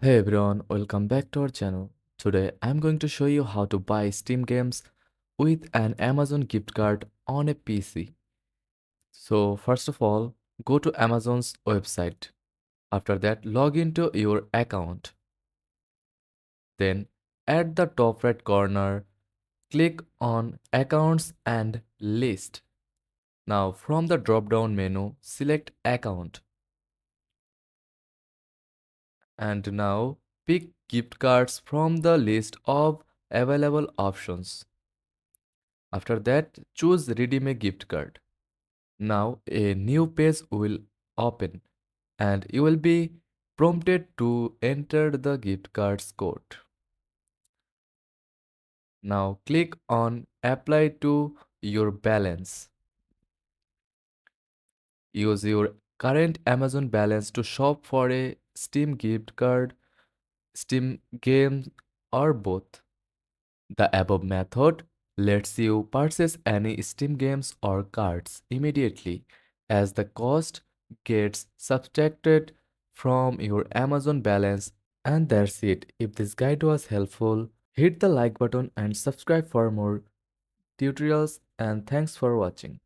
Hey everyone, welcome back to our channel. Today I'm going to show you how to buy Steam games with an Amazon gift card on a PC. So first of all, go to Amazon's website. After that, log into your account. Then at the top right corner, click on Accounts and List. Now from the drop-down menu, select Account. And now pick gift cards from the list of available options. After that, choose Redeem a gift card. Now, a new page will open and you will be prompted to enter the gift card's code. Now, click on Apply to your balance. Use your current Amazon balance to shop for a Steam gift card, Steam game, or both. The above method lets you purchase any Steam games or cards immediately as the cost gets subtracted from your Amazon balance. And that's it. If this guide was helpful, hit the like button and subscribe for more tutorials, and thanks for watching.